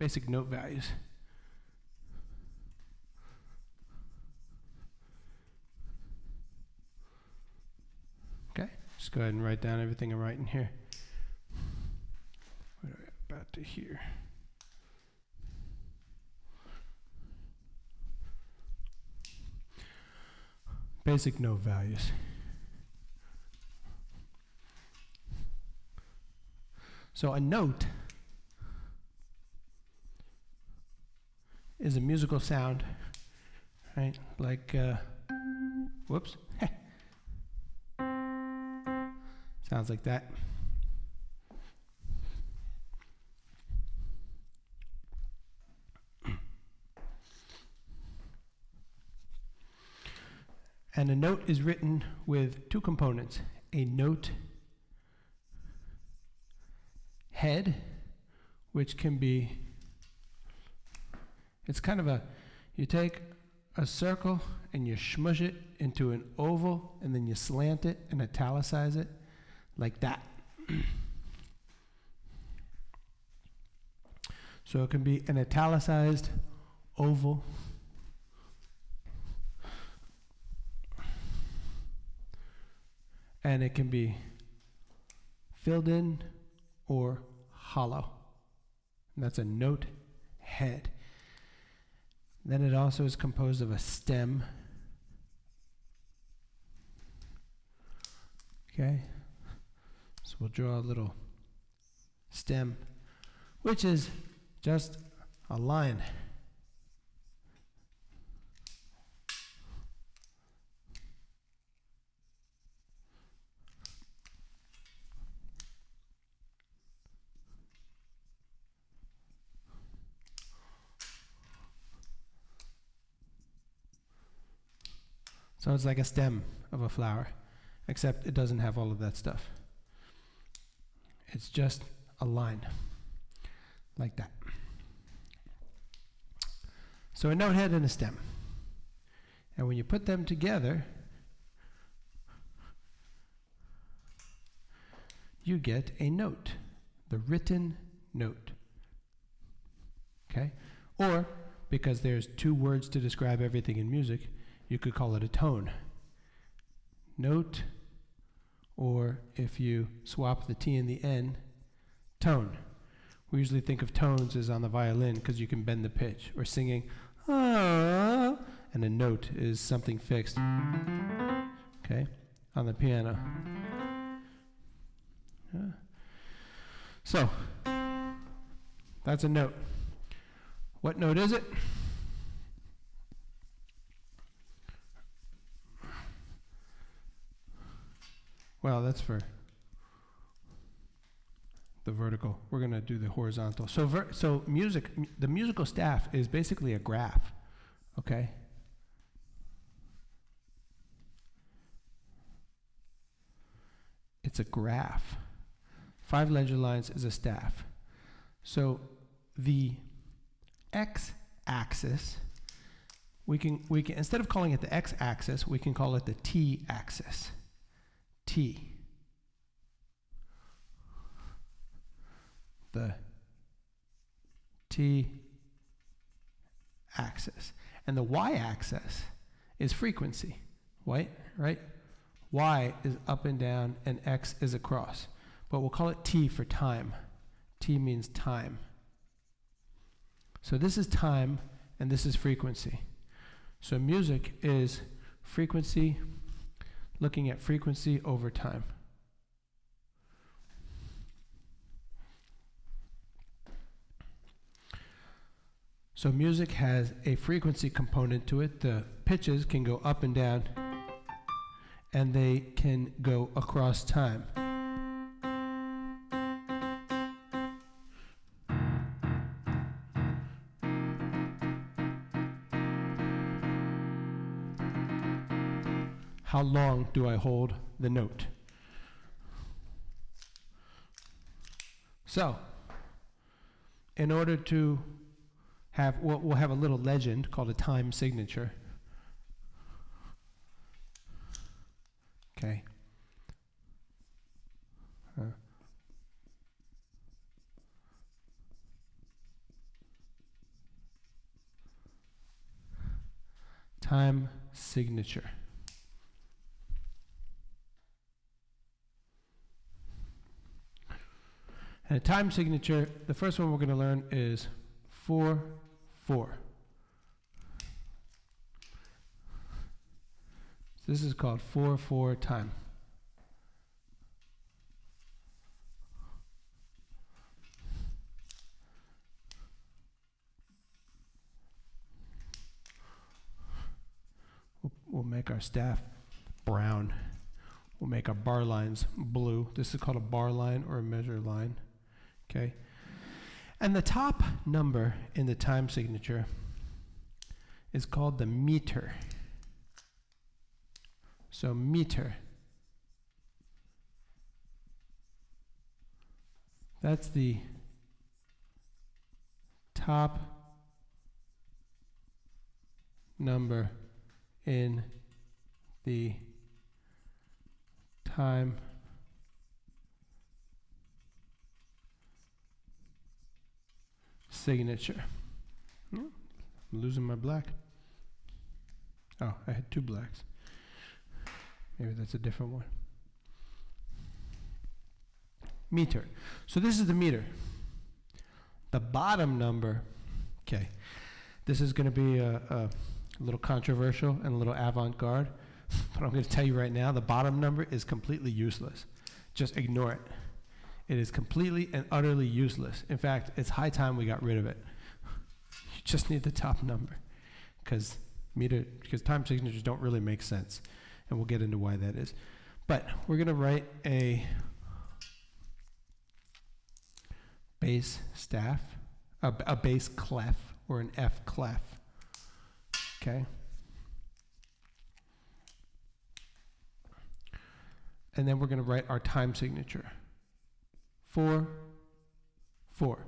basic note values. Okay, just go ahead and write down everything I'm writing here. What are we about to hear? Basic note values. So a note is a musical sound, right? Like, whoops. Sounds like that. And a note is written with two components: a note head, which can be, it's kind of a, you take a circle and you smush it into an oval and then you slant it and italicize it like that. So it can be an italicized oval, and it can be filled in or hollow. And that's a note head. Then it also is composed of a stem. Okay, so we'll draw a little stem, which is just a line. So it's like a stem of a flower, except it doesn't have all of that stuff. It's just a line, like that. So a note head and a stem. And when you put them together, you get a note, the written note. Okay? Or, because there's two words to describe everything in music, you could call it a tone. Note, or if you swap the T and the N, tone. We usually think of tones as on the violin because you can bend the pitch, or singing, ah, and a note is something fixed. Okay, on the piano. So, that's a note. What note is it? Well, that's for the vertical. We're going to do the horizontal. So music, the musical staff is basically a graph, okay? It's a graph. 5 ledger lines is a staff. So the x-axis, we can instead of calling it the x-axis, we can call it the t-axis. T. The t-axis. And the y-axis is frequency, right? Y is up and down and x is across. But we'll call it T for time. T means time. So this is time and this is frequency. So music is frequency, looking at frequency over time. So music has a frequency component to it. The pitches can go up and down, and they can go across time. How long do I hold the note? So, in order to have, we'll have a little legend called a time signature. Okay. time signature. And a time signature, the first one we're going to learn is 4/4. This is called 4/4 time. We'll make our staff brown. We'll make our bar lines blue. This is called a bar line or a measure line. Okay? And the top number in the time signature is called the meter. So meter. That's the top number in the time signature. I'm losing my black. Oh, I had two blacks. Maybe that's a different one. Meter. So this is the meter. The bottom number, okay, this is going to be a little controversial and a little avant-garde, but I'm going to tell you right now, the bottom number is completely useless. Just ignore it. It is completely and utterly useless. In fact, it's high time we got rid of it. You just need the top number, because time signatures don't really make sense, and we'll get into why that is. But we're going to write a bass staff, a bass clef, or an F clef. Okay. And then we're going to write our time signature. 4/4.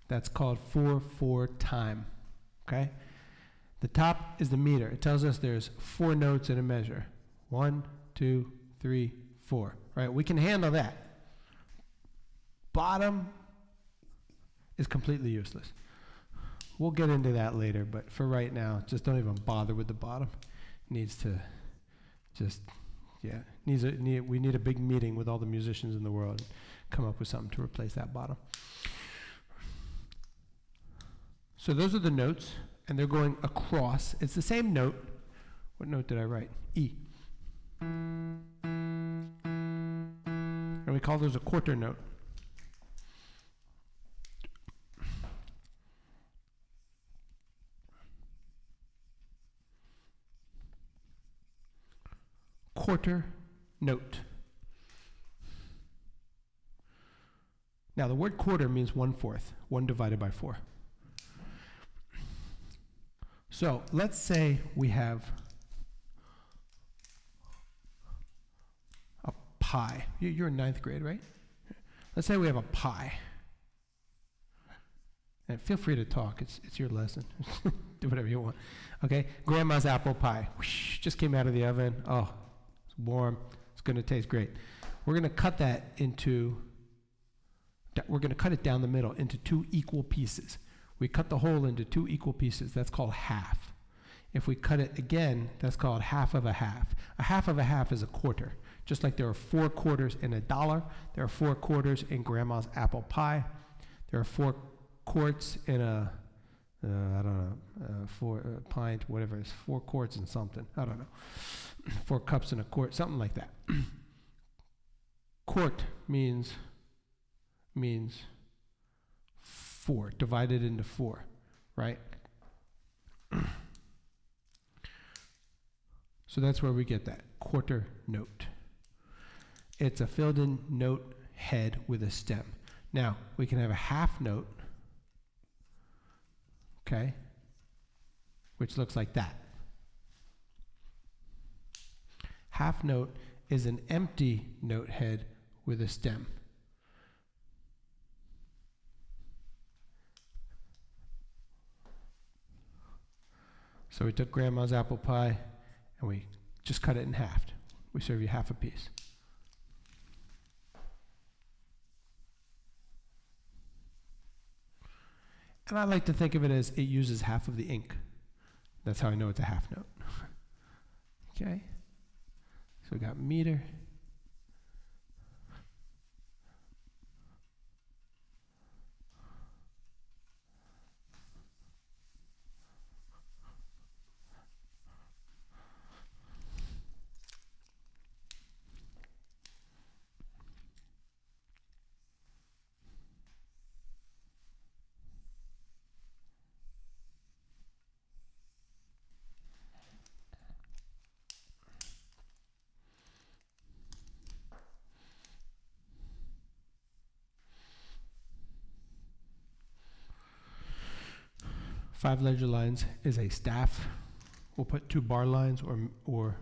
That's called 4/4 time. Okay? The top is the meter. It tells us there's 4 notes in a measure. 1, 2, 3, 4. Right? We can handle that. Bottom is completely useless. We'll get into that later, but for right now, just don't even bother with the bottom. Needs to just, we need a big meeting with all the musicians in the world and come up with something to replace that bottom. So those are the notes, and they're going across. It's the same note. What note did I write? E. And we call those a quarter note. Quarter note. Now the word quarter means 1/4, 1 divided by 4. So let's say we have a pie. You're in 9th grade, right? Let's say we have a pie. And feel free to talk, it's your lesson. Do whatever you want. Okay, grandma's apple pie. Whoosh, just came out of the oven. Oh, it's warm. It's going to taste great. We're going to cut that we're going to cut it down the middle into 2 equal pieces. We cut the whole into 2 equal pieces. That's called half. If we cut it again, that's called half of a half. A half of a half is a quarter. Just like there are 4 quarters in a dollar, there are 4 quarters in grandma's apple pie. There are 4 quarts in a pint, whatever it is, 4 quarts in something. I don't know. 4 cups in a quart, something like that. Quart means 4, divided into 4, right? So that's where we get that quarter note. It's a filled in note head with a stem. Now, we can have a half note, okay, which looks like that. Half note is an empty note head with a stem. So we took grandma's apple pie and we just cut it in half. We serve you half a piece. And I like to think of it as it uses half of the ink. That's how I know it's a half note. Okay? So we got meter. Five ledger lines is a staff. We'll put 2 bar lines or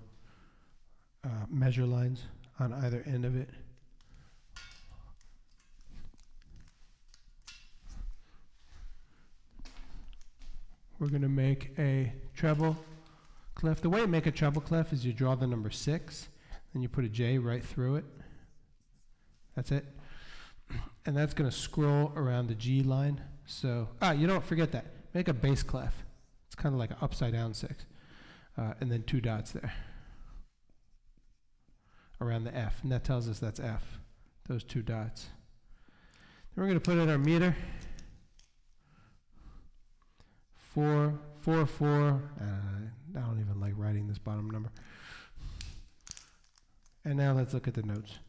measure lines on either end of it. We're going to make a treble clef. The way you make a treble clef is you draw the number 6, then you put a J right through it. That's it. And that's going to scroll around the G line. So, you don't forget that. Make a bass clef. It's kind of like an upside down 6. And then 2 dots there around the F. And that tells us that's F, those 2 dots. Then we're going to put in our meter. 4, 4, 4. I don't even like writing this bottom number. And now let's look at the notes.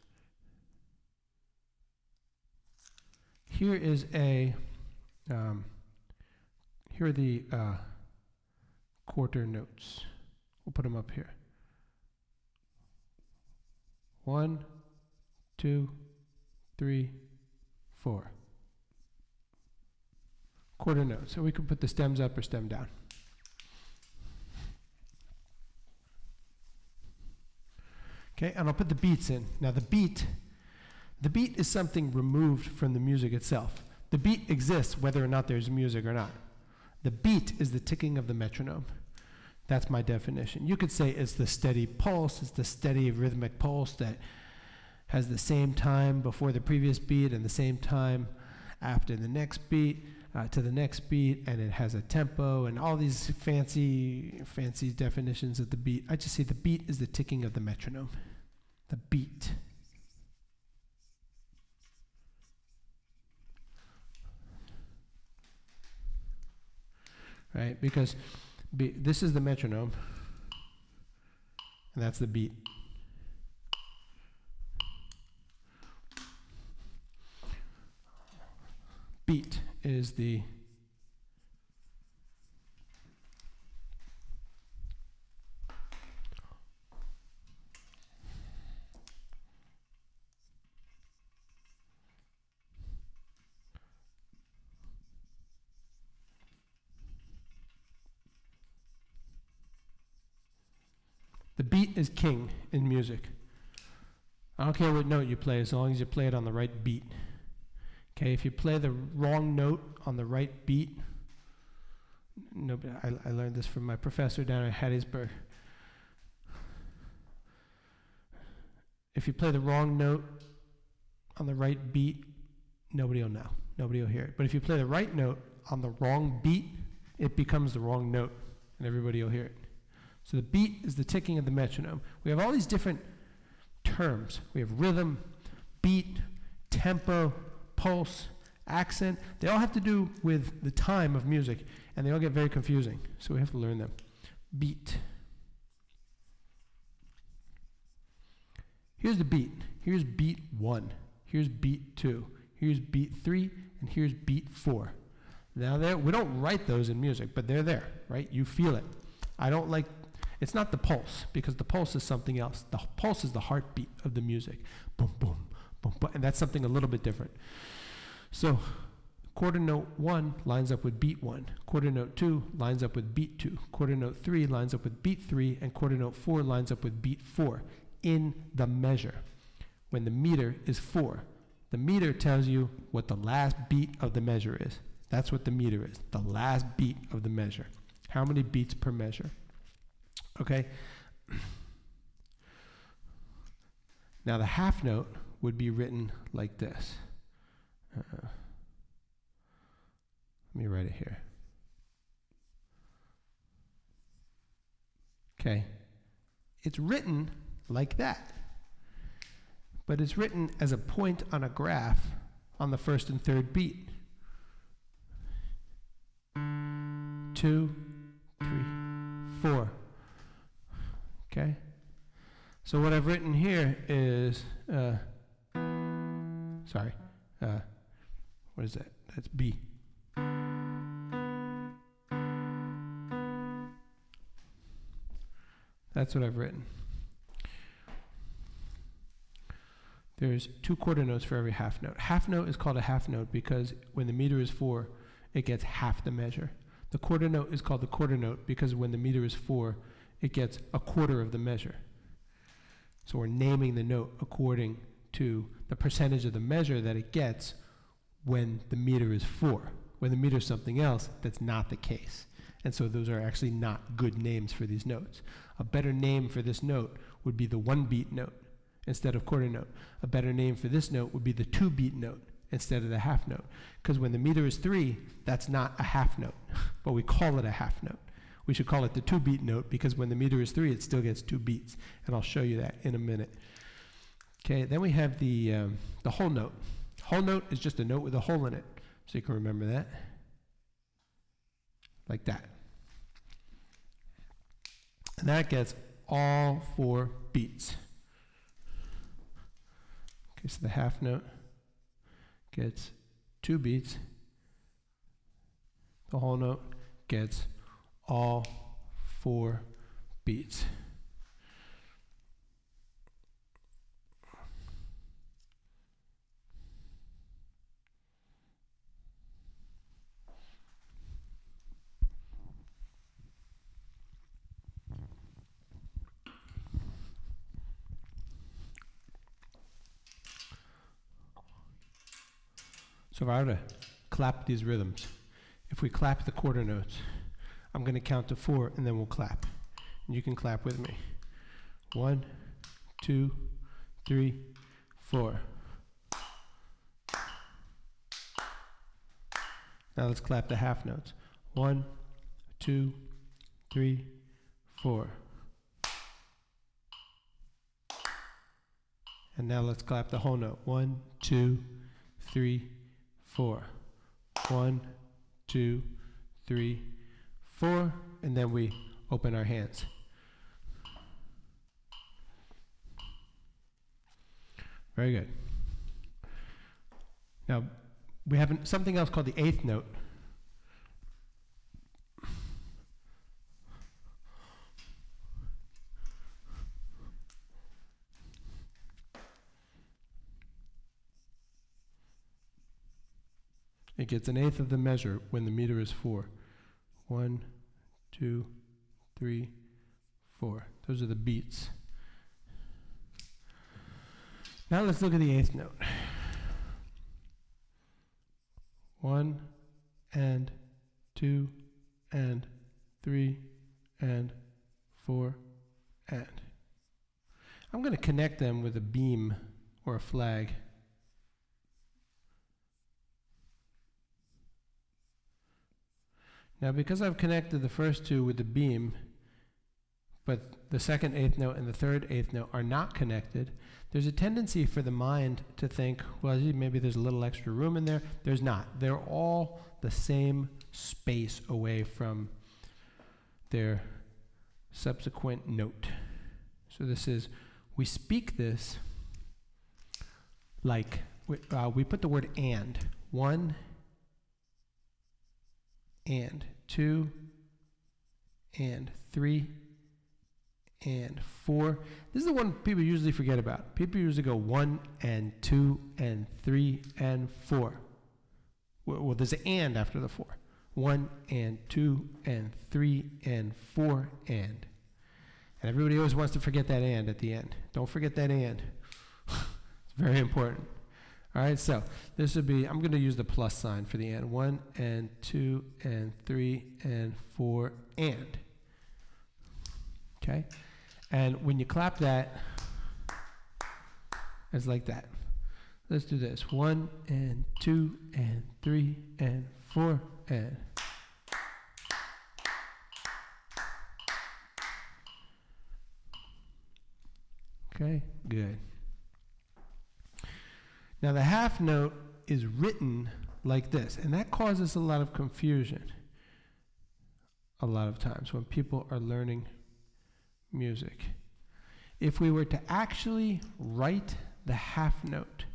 Here is a, here are the quarter notes. We'll put them up here. 1, 2, 3, 4. Quarter notes. So we can put the stems up or stem down. Okay, and I'll put the beats in. Now the beat is something removed from the music itself. The beat exists whether or not there's music or not. The beat is the ticking of the metronome. That's my definition. You could say it's the steady pulse, it's the steady rhythmic pulse that has the same time before the previous beat and the same time after the next beat to the next beat, and it has a tempo and all these fancy definitions of the beat. I just say the beat is the ticking of the metronome. The beat. Right? Because this is the metronome, and that's the beat. Beat is the beat is king in music. I don't care what note you play as long as you play it on the right beat. Okay, if you play the wrong note on the right beat, I learned this from my professor down at Hattiesburg. If you play the wrong note on the right beat, nobody will know. Nobody will hear it. But if you play the right note on the wrong beat, it becomes the wrong note, and everybody will hear it. So the beat is the ticking of the metronome. We have all these different terms. We have rhythm, beat, tempo, pulse, accent. They all have to do with the time of music, and they all get very confusing. So we have to learn them. Beat. Here's the beat. Here's beat 1. Here's beat 2. Here's beat 3, and here's beat 4. Now we don't write those in music, but they're there, right? You feel it. It's not the pulse, because the pulse is something else. The pulse is the heartbeat of the music. Boom, boom, boom, boom. And that's something a little bit different. So quarter note 1 lines up with beat 1. Quarter note 2 lines up with beat 2. Quarter note 3 lines up with beat 3. And quarter note 4 lines up with beat 4 in the measure. When the meter is 4, the meter tells you what the last beat of the measure is. That's what the meter is, the last beat of the measure. How many beats per measure? Okay. Now the half note would be written like this. Let me write it here. Okay? It's written like that. But it's written as a point on a graph on the first and third beat. 2, 3, 4. Okay? So what I've written here is, what is that? That's B. That's what I've written. There's 2 quarter notes for every half note. Half note is called a half note because when the meter is 4, it gets half the measure. The quarter note is called the quarter note because when the meter is 4, it gets a quarter of the measure. So we're naming the note according to the percentage of the measure that it gets when the meter is 4. When the meter is something else, that's not the case. And so those are actually not good names for these notes. A better name for this note would be the 1-beat note instead of quarter note. A better name for this note would be the 2-beat note instead of the half note. Because when the meter is 3, that's not a half note, but we call it a half note. We should call it the 2-beat note because when the meter is 3, it still gets 2 beats. And I'll show you that in a minute. Okay, then we have the whole note. Whole note is just a note with a hole in it. So you can remember that. Like that. And that gets all 4 beats. Okay, so the half note gets 2 beats. The whole note gets all 4 beats. So if I were to clap these rhythms, if we clap the quarter notes, I'm going to count to 4 and then we'll clap. And you can clap with me. 1, 2, 3, 4. Now let's clap the half notes. 1, 2, 3, 4. And now let's clap the whole note. 1, 2, 3, 4. 1, 2, 3, 4. And then we open our hands. Very good. Now, we have something else called the 8th note. It gets an eighth of the measure when the meter is 4. 1, 2, 3, 4. Those are the beats. Now let's look at the 8th note. 1 and 2 and 3 and 4 and. I'm going to connect them with a beam or a flag. Now because I've connected the first 2 with the beam, but the second 8th note and the third 8th note are not connected, there's a tendency for the mind to think, well, maybe there's a little extra room in there. There's not. They're all the same space away from their subsequent note. So this is, we speak this like, we put the word and. 1 and 2 and 3 and 4. This is the one people usually forget about. People usually go 1 and 2 and 3 and 4. Well, there's an and after the 4. 1 and 2 and 3 and 4 and. And everybody always wants to forget that and at the end. Don't forget that and. It's very important. All right, so this would be, I'm going to use the plus sign for the and. 1 and 2 and 3 and 4 and. Okay? And when you clap that, it's like that. Let's do this. 1 and 2 and 3 and 4 and. Okay, good. Now the half note is written like this, and that causes a lot of confusion a lot of times when people are learning music. If we were to actually write the half note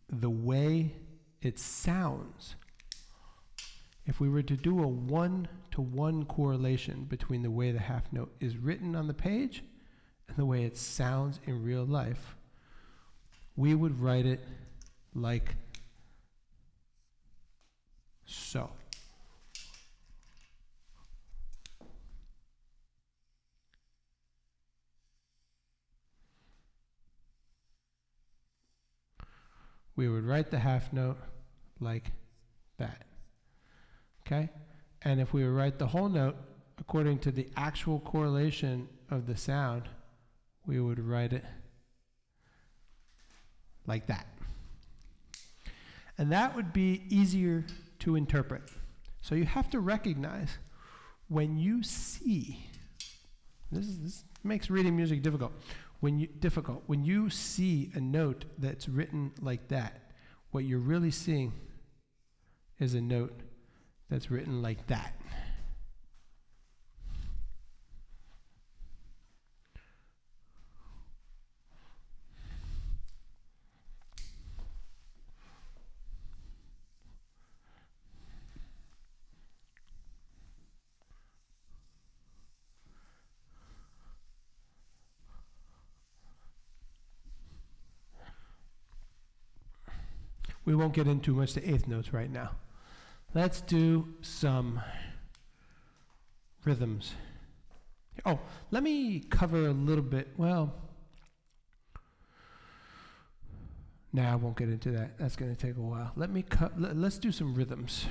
the way it sounds, if we were to do a one-to-one correlation between the way the half note is written on the page and the way it sounds in real life, we would write it like so. We would write the half note like that. Okay? And if we would write the whole note according to the actual correlation of the sound, we would write it like that. And that would be easier to interpret. So you have to recognize when you see, this makes reading music difficult. When you see a note that's written like that, what you're really seeing is a note that's written like that. We won't get into much the eighth notes right now. Let's do some rhythms. Oh, let me cover a little bit. Well, I won't get into that. That's going to take a while. Let's do some rhythms.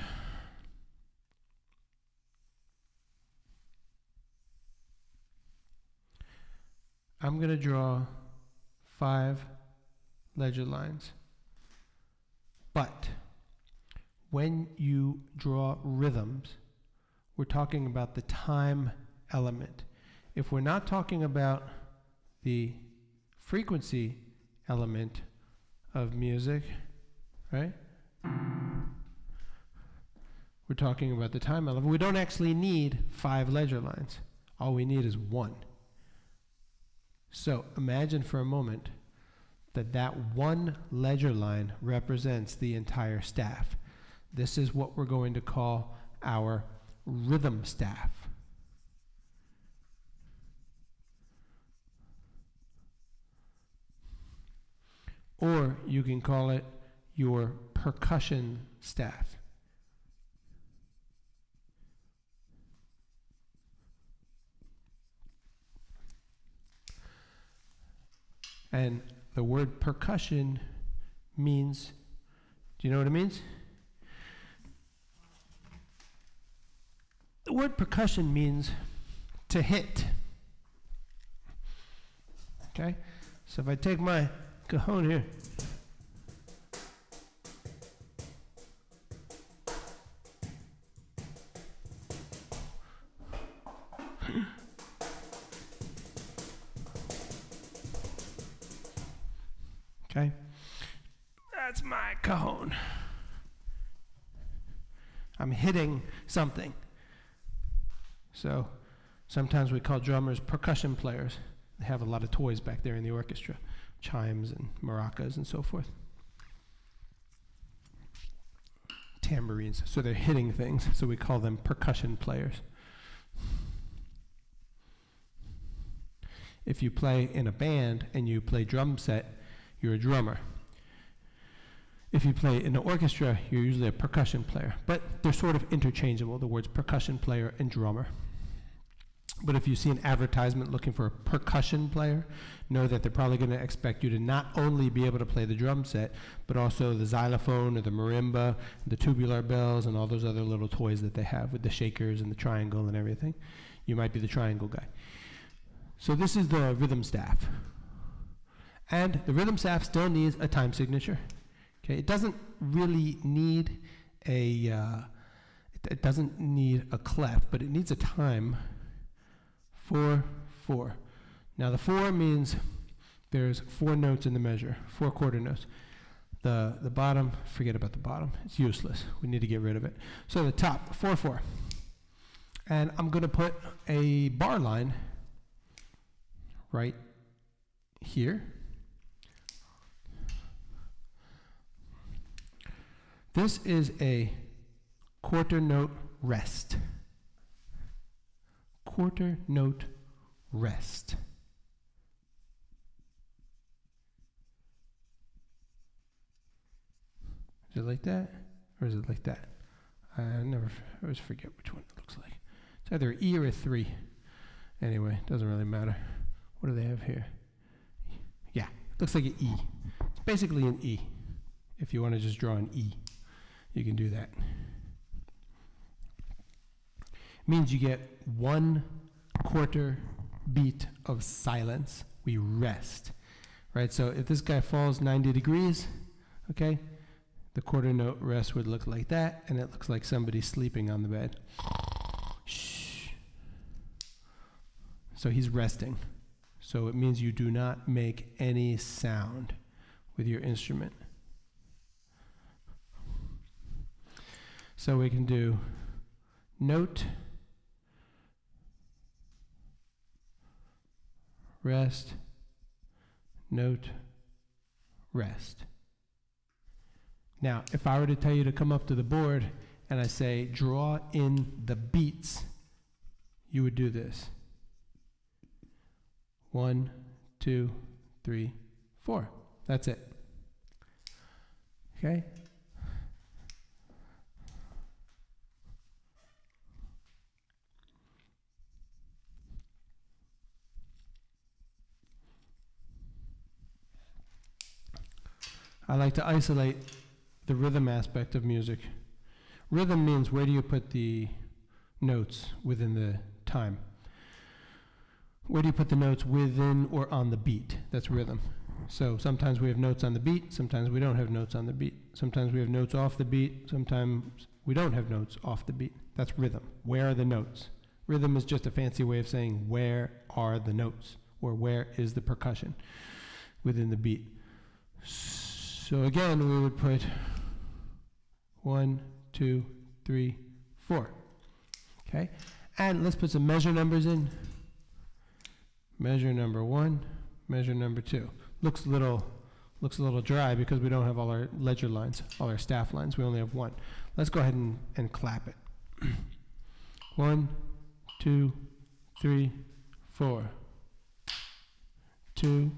I'm going to draw 5 ledger lines. But when you draw rhythms, we're talking about the time element. If we're not talking about the frequency element of music, right? We're talking about the time element. We don't actually need 5 ledger lines. All we need is 1. So imagine for a moment that one ledger line represents the entire staff. This is what we're going to call our rhythm staff. Or you can call it your percussion staff. And the word percussion means, do you know what it means? The word percussion means to hit. Okay? So if I take my cajon here, okay? That's my cajon. I'm hitting something. So sometimes we call drummers percussion players. They have a lot of toys back there in the orchestra, chimes and maracas and so forth. Tambourines. So they're hitting things, so we call them percussion players. If you play in a band and you play drum set, you're a drummer. If you play in an orchestra, you're usually a percussion player. But they're sort of interchangeable, the words percussion player and drummer. But if you see an advertisement looking for a percussion player, know that they're probably going to expect you to not only be able to play the drum set, but also the xylophone or the marimba, the tubular bells, and all those other little toys that they have with the shakers and the triangle and everything. You might be the triangle guy. So this is the rhythm staff. And the rhythm staff still needs a time signature. Okay, it doesn't really need it doesn't need a clef, but it needs a time. 4, 4. Now the 4 means there's 4 notes in the measure, 4 quarter notes. The bottom, forget about the bottom. It's useless. We need to get rid of it. So the top, 4, 4. And I'm going to put a bar line right here. This is a quarter note rest. Quarter note rest. Is it like that? Or is it like that? I always forget which one it looks like. It's either an E or a 3. Anyway, doesn't really matter. What do they have here? Yeah, looks like an E. It's basically an E. If you want to just draw an E, you can do that. Means you get 1 quarter beat of silence. We rest, right? So if this guy falls 90 degrees, okay, the quarter note rest would look like that, and it looks like somebody sleeping on the bed. Shh. So he's resting. So it means you do not make any sound with your instrument. So we can do note, rest, note, rest. Now, if I were to tell you to come up to the board and I say, draw in the beats, you would do this. 1, 2, 3, 4. That's it. Okay? I like to isolate the rhythm aspect of music. Rhythm means where do you put the notes within the time? Where do you put the notes within or on the beat? That's rhythm. So sometimes we have notes on the beat, sometimes we don't have notes on the beat. Sometimes we have notes off the beat, sometimes we don't have notes off the beat. That's rhythm. Where are the notes? Rhythm is just a fancy way of saying where are the notes, or where is the percussion within the beat. So again, we would put 1, 2, 3, 4. Okay? And let's put some measure numbers in. Measure number 1, measure number 2. Looks a little dry because we don't have all our ledger lines, all our staff lines. We only have 1. Let's go ahead and clap it. 1, 2, 3, 4. 2,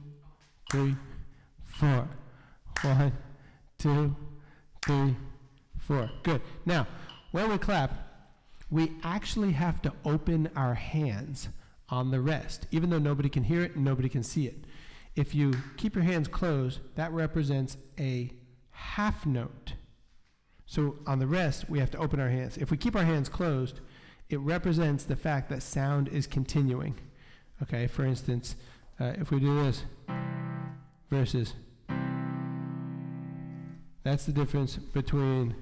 3, 4. 1, 2, 3, 4. Good. Now, when we clap, we actually have to open our hands on the rest, even though nobody can hear it and nobody can see it. If you keep your hands closed, that represents a half note. So on the rest, we have to open our hands. If we keep our hands closed, it represents the fact that sound is continuing. Okay, for instance, if we do this versus, that's the difference between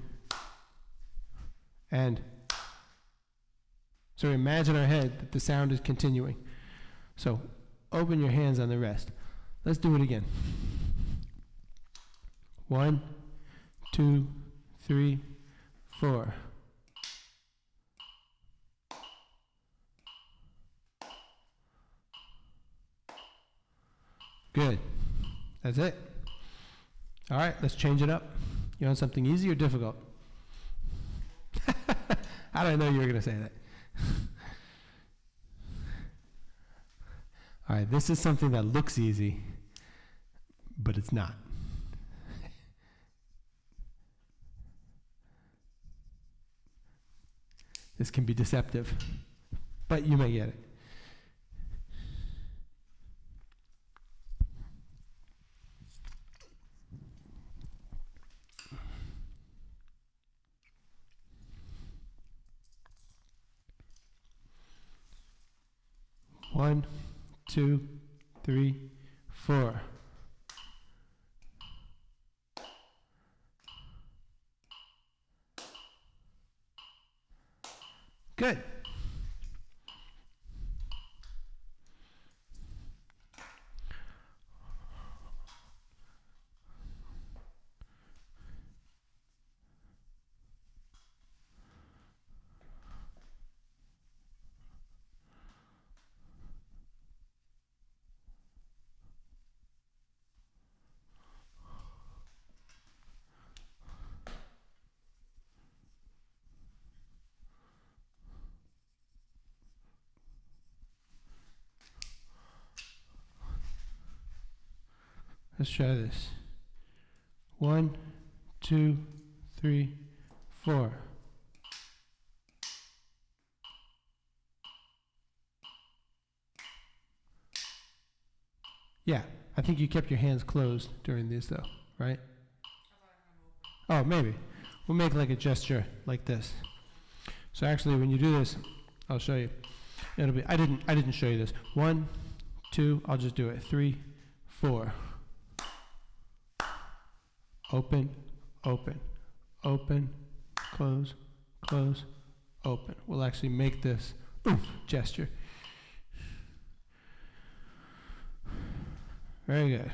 and. So imagine our head that the sound is continuing. So open your hands on the rest. Let's do it again. 1, 2, 3, 4. Good. That's it. All right, let's change it up. You want something easy or difficult? How did I know you were going to say that? All right, this is something that looks easy, but it's not. This can be deceptive, but you may get it. One, 2, 3, 4. Good. Let's try this. 1, 2, 3, 4. Yeah, I think you kept your hands closed during these though, right? Oh, maybe. We'll make like a gesture like this. So actually when you do this, I'll show you. It'll be, I didn't show you this. 1, 2, I'll just do it. 3, 4. Open, open, open, close, close, open. We'll actually make this gesture. Very good.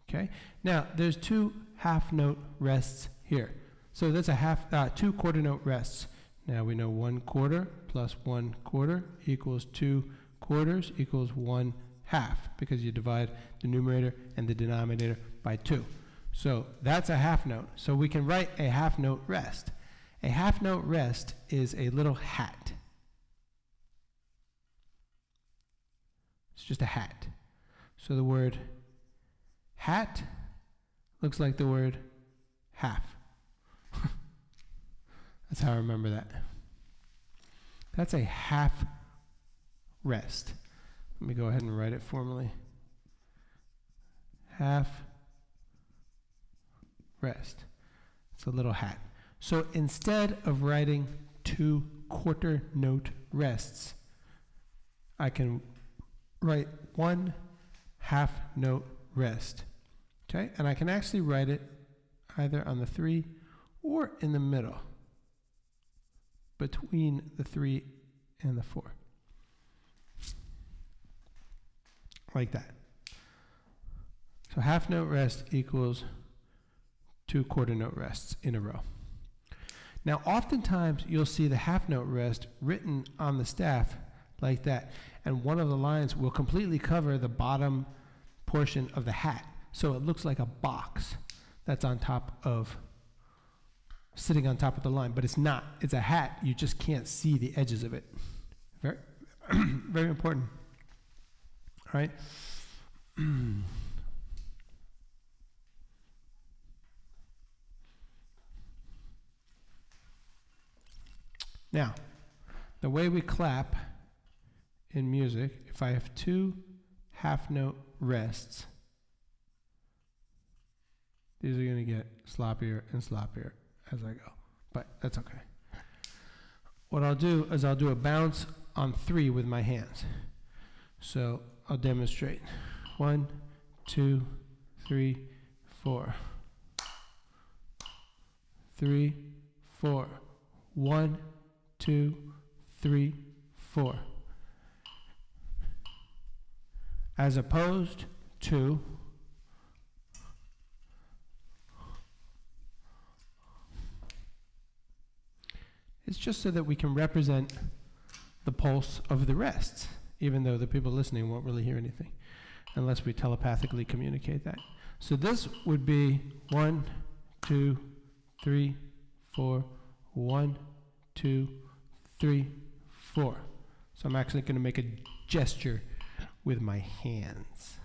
Okay. Now there's 2 half note rests here. So that's a 2 quarter note rests. Now we know 1 quarter plus 1 quarter equals 2 quarters equals 1 half, because you divide the numerator and the denominator by 2. So that's a half note. So we can write a half note rest. A half note rest is a little hat. It's just a hat. So the word hat looks like the word half. That's how I remember that. That's a half rest. Let me go ahead and write it formally. Half rest. It's a little hat. So instead of writing 2 quarter note rests, I can write 1 half note rest. Okay? And I can actually write it either on the 3 or in the middle, between the 3 and the 4. Like that. So half note rest equals 2 quarter note rests in a row. Now oftentimes you'll see the half note rest written on the staff like that, and one of the lines will completely cover the bottom portion of the hat, so it looks like a box that's on top of, sitting on top of the line, but it's not. It's a hat. You just can't see the edges of it. Very, very important. All right. Now, the way we clap in music, if I have 2 half note rests, these are going to get sloppier and sloppier as I go, but that's okay. What I'll do is I'll do a bounce on 3 with my hands. So I'll demonstrate. 1, 2, 3, 4. 3, 4. 1, 2, 3, 4. As opposed to it's just so that we can represent the pulse of the rests, even though the people listening won't really hear anything unless we telepathically communicate that. So this would be 1, 2, 3, 4, 1, 2, 3, 4. So I'm actually going to make a gesture with my hands.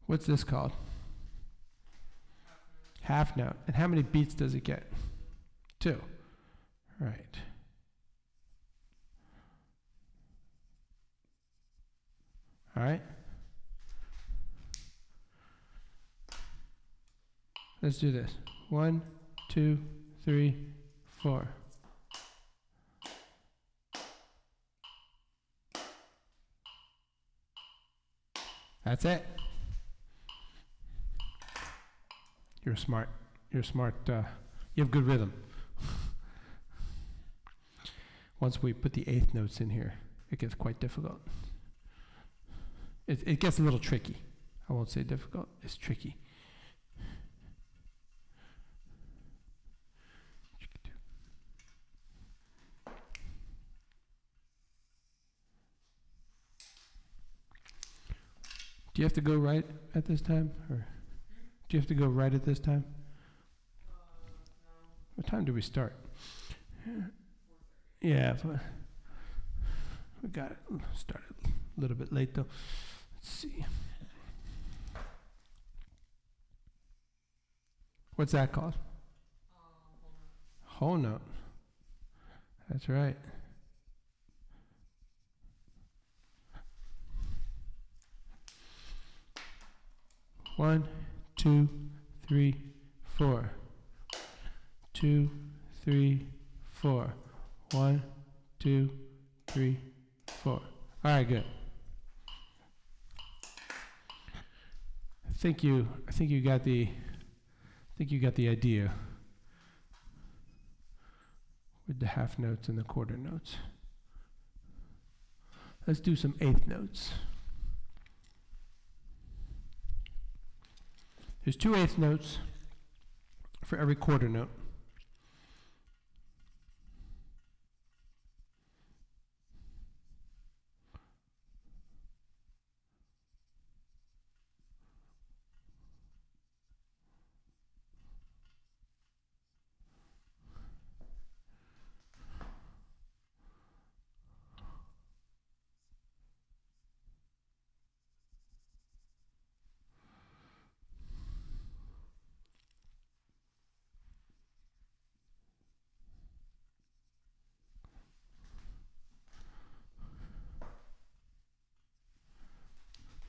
What's this called? Half note. And how many beats does it get? 2. Right. All right. Let's do this. 1, 2, 3, 4. That's it. You're smart. You're smart. You have good rhythm. Once we put the 8th notes in here, it gets quite difficult. It gets a little tricky. I won't say difficult. It's tricky. Do you have to go right at this time, or do you have to go right at this time? What time do we start? Yeah, we got it started a little bit late though. Let's see. What's that called? Whole note. That's right. One, two, three, four. 2, 3, 4. 1, 2, 3, 4. All right, good. I think you got the idea with the half notes and the quarter notes. Let's do some eighth notes. There's 2 eighth notes for every quarter note.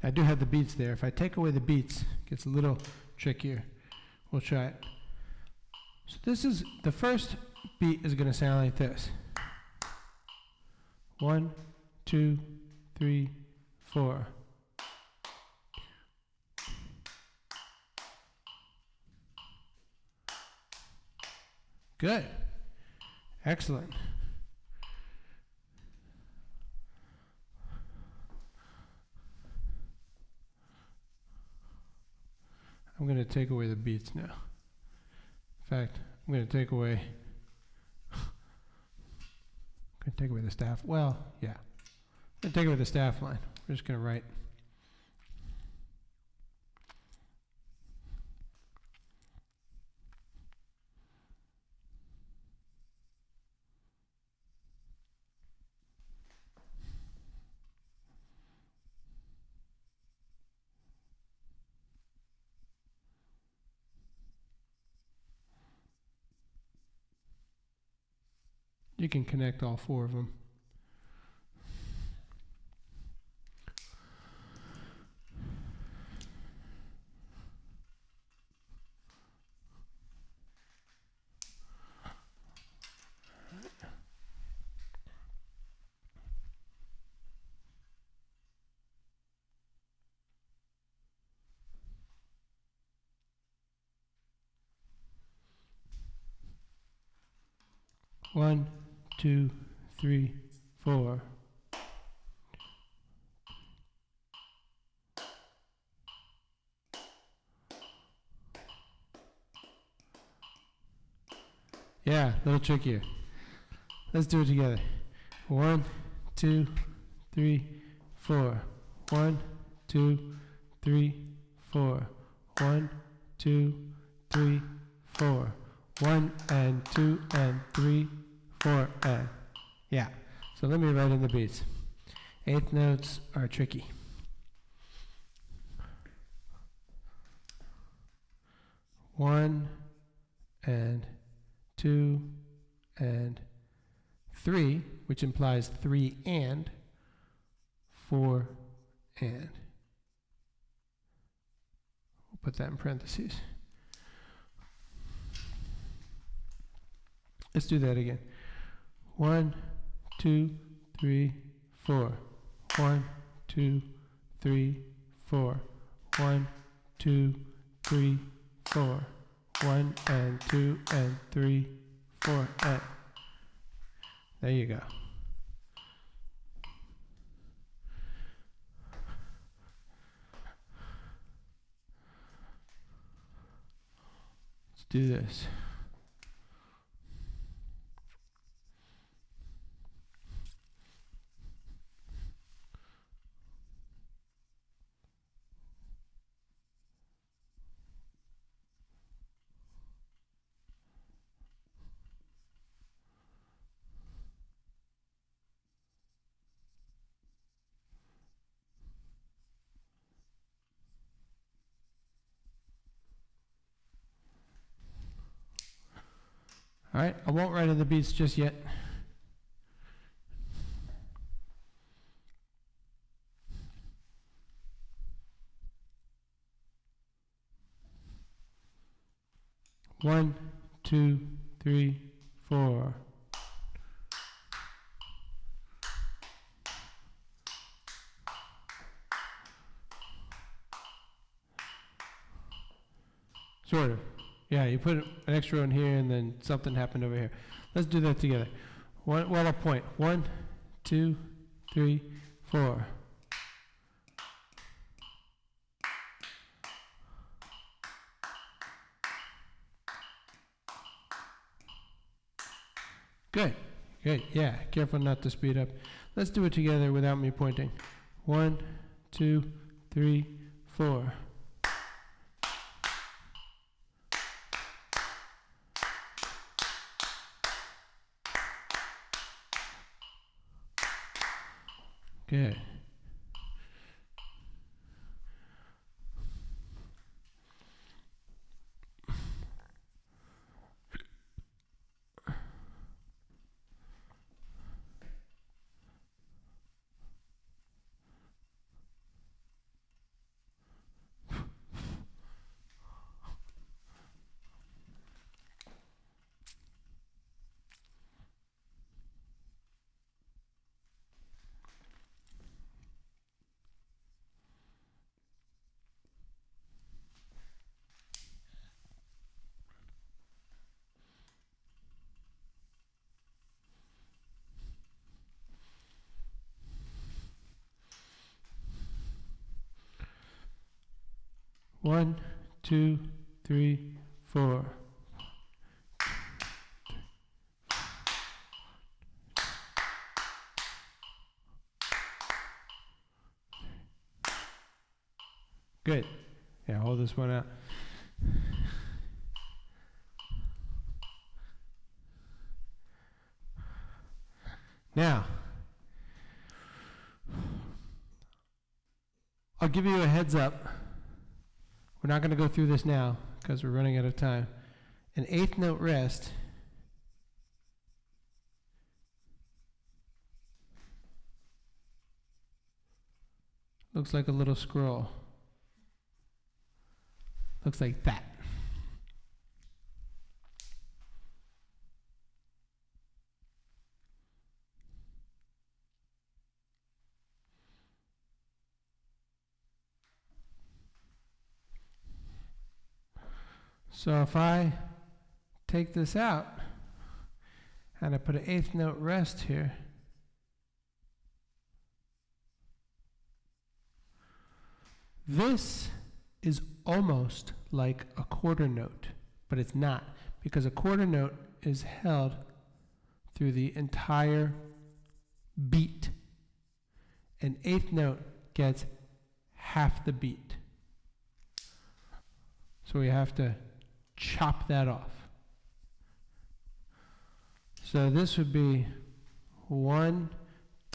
I do have the beats there. If I take away the beats, it gets a little trickier. We'll try it. So this is, the first beat is going to sound like this. 1, 2, 3, 4. Good. Excellent. I'm going to take away the beats now. In fact, I'm going to take away the staff. Well, yeah. I'm going to take away the staff line. We're just going to write. You can connect all 4 of them. One, 2, 3, 4. Yeah, a little trickier. Let's do it together. 1, 2, 3, 4. 1, 2, 3, 4. 1, 2, 3, 4. 1 and 2 and 3, 4 and. Yeah. So let me write in the beats. Eighth notes are tricky. One and 2 and 3, which implies 3 and 4 and. We'll put that in parentheses. Let's do that again. 1, 2, 3, 4. 1, 2, 3, 4. 1, 2, 3, 4. 1 and 2 and 3, 4 and. There you go. Let's do this. All right, I won't write in the beats just yet. One, two, three, four. Sort of. Yeah, you put an extra one here and then something happened over here. Let's do that together. Well, I'll point. 1, 2, 3, 4. Good. Good. Yeah, careful not to speed up. Let's do it together without me pointing. 1, 2, 3, 4. Good. One, two, three, four. Good. Yeah, hold this one out. Now, I'll give you a heads up. We're not going to go through this now because we're running out of time. An eighth note rest looks like a little scroll. Looks like that. So if I take this out and I put an eighth note rest here, this is almost like a quarter note, but it's not, because a quarter note is held through the entire beat. An eighth note gets half the beat. So we have to chop that off. So this would be 1,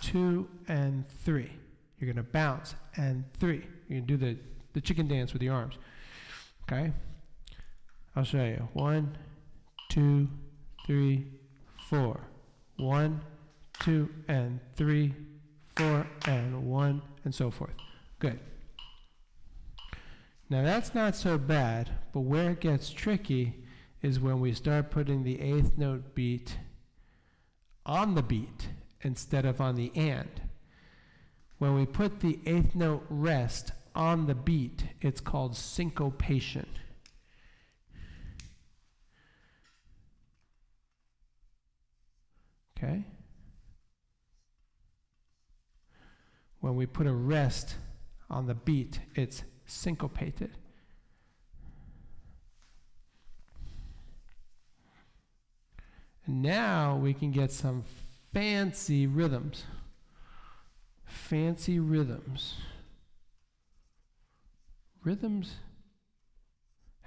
2, and 3. You're going to bounce and 3. You're going to do the chicken dance with your arms. Okay? I'll show you. 1, 2, 3, 4. 1, 2, and 3, 4, and 1, and so forth. Good. Now that's not so bad, but where it gets tricky is when we start putting the eighth note beat on the beat instead of on the and. When we put the eighth note rest on the beat, it's called syncopation. Okay? When we put a rest on the beat, it's syncopated. And now we can get some fancy rhythms. Fancy rhythms. Rhythms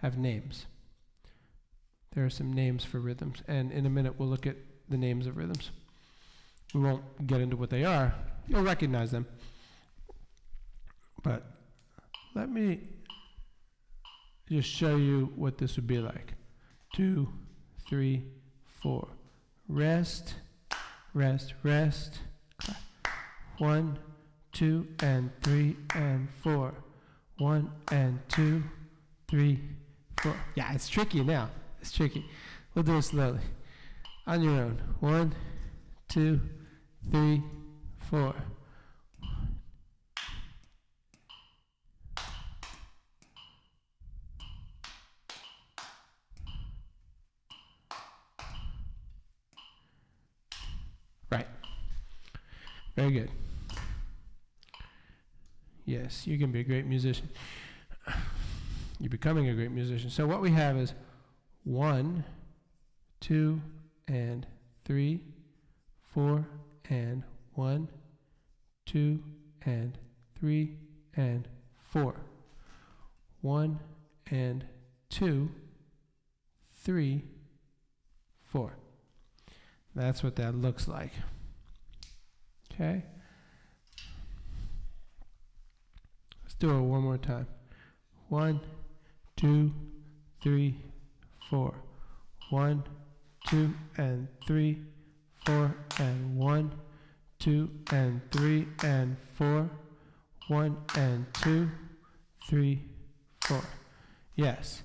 have names. There are some names for rhythms, and in a minute we'll look at the names of rhythms. We won't get into what they are. You'll recognize them. But let me just show you what this would be like. 2, 3, 4. Rest, rest, rest. 1, 2, and 3, and 4. 1, and 2, 3, 4. Yeah, it's tricky now. It's tricky. We'll do it slowly. On your own. 1, 2, 3, 4. Right. Very good. Yes, you can be a great musician. You're becoming a great musician. So what we have is 1, 2, and 3, 4, and 1, 2, and 3, and 4. 1, and 2, 3, 4. That's what that looks like. Okay? Let's do it one more time. 1, 2, 3, 4. 1, 2, and 3, 4, and 1, 2, and 3, and 4. 1, and 2, 3, 4. Yes.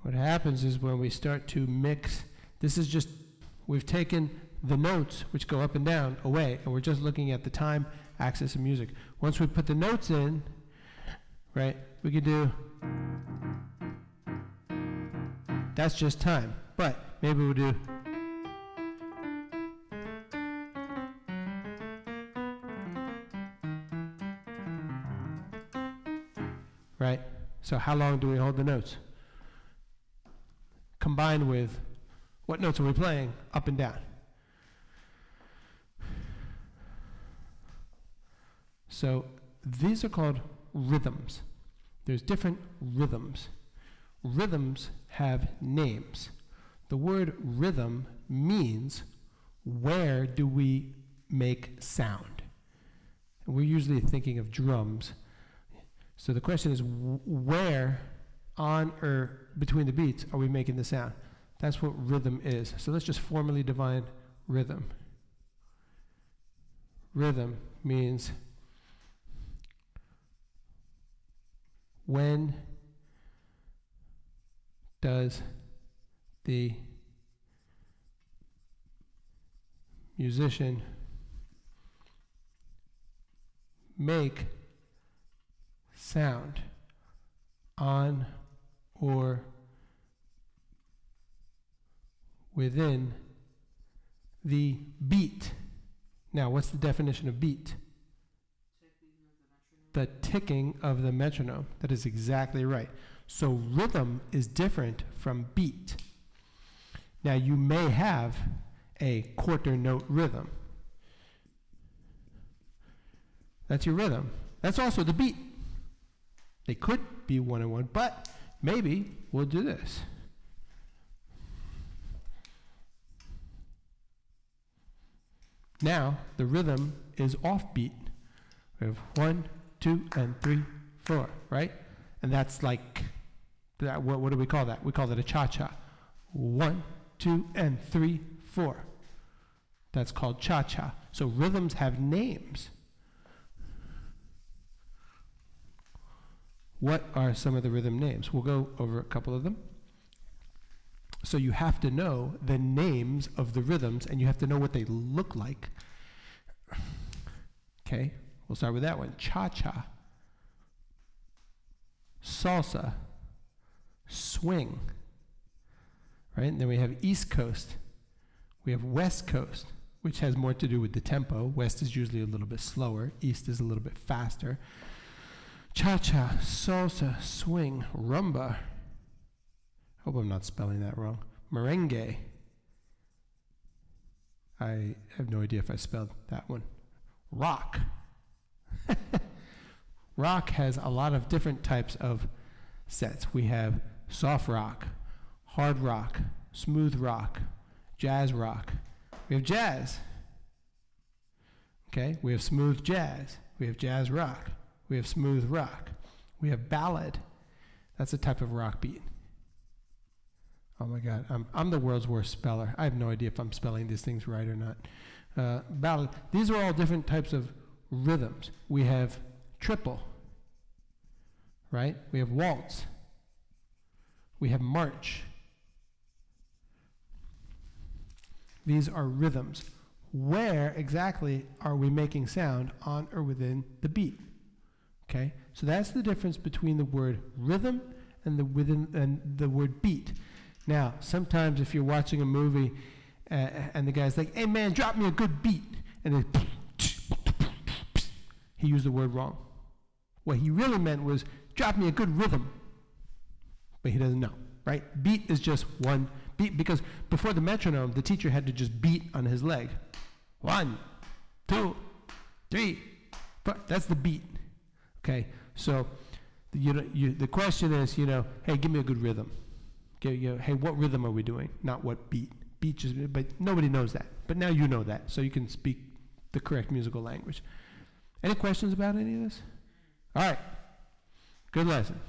What happens is when we start to mix, this is just, we've taken the notes, which go up and down, away, and we're just looking at the time axis of music. Once we put the notes in, right, we could do, that's just time, but maybe we'll do, right? So how long do we hold the notes? Combined with what notes are we playing up and down. So these are called rhythms. There's different rhythms. Rhythms have names. The word rhythm means where do we make sound? And we're usually thinking of drums. So the question is where on or between the beats are we making the sound? That's what rhythm is. So let's just formally define rhythm. Rhythm means when does the musician make sound on or within the beat. Now, what's the definition of beat? The ticking of the metronome. That is exactly right. So rhythm is different from beat. Now, you may have a quarter note rhythm. That's your rhythm. That's also the beat. They could be one and one, but maybe we'll do this. Now, the rhythm is offbeat. We have 1, 2, and 3, 4, right? And that's like, that. What do we call that? We call that a cha-cha. 1, 2, and 3, 4. That's called cha-cha. So rhythms have names. What are some of the rhythm names? We'll go over a couple of them. So you have to know the names of the rhythms, and you have to know what they look like. Okay, we'll start with that one. Cha-cha, salsa, swing, right? And then we have East Coast. We have West Coast, which has more to do with the tempo. West is usually a little bit slower. East is a little bit faster. Cha-cha, salsa, swing, rumba. Hope I'm not spelling that wrong. Merengue. I have no idea if I spelled that one. Rock. Rock has a lot of different types of sets. We have soft rock, hard rock, smooth rock, jazz rock. We have jazz. Okay, we have smooth jazz. We have jazz rock. We have smooth rock. We have ballad. That's a type of rock beat. Oh my God, I'm the world's worst speller. I have no idea if I'm spelling these things right or not. Ballad. These are all different types of rhythms. We have triple, right? We have waltz. We have march. These are rhythms. Where exactly are we making sound on or within the beat? Okay, so that's the difference between the word rhythm and the word beat. Now, sometimes if you're watching a movie and the guy's like, "Hey man, drop me a good beat," and then he used the word wrong. What he really meant was, "Drop me a good rhythm," but he doesn't know, right? Beat is just one beat, because before the metronome, the teacher had to just beat on his leg. 1, 2, 3, 4. That's the beat. Okay, so the question is, hey, give me a good rhythm. Hey, what rhythm are we doing? Not what beat. Beat just, but nobody knows that. But now you know that, so you can speak the correct musical language. Any questions about any of this? All right, good lesson.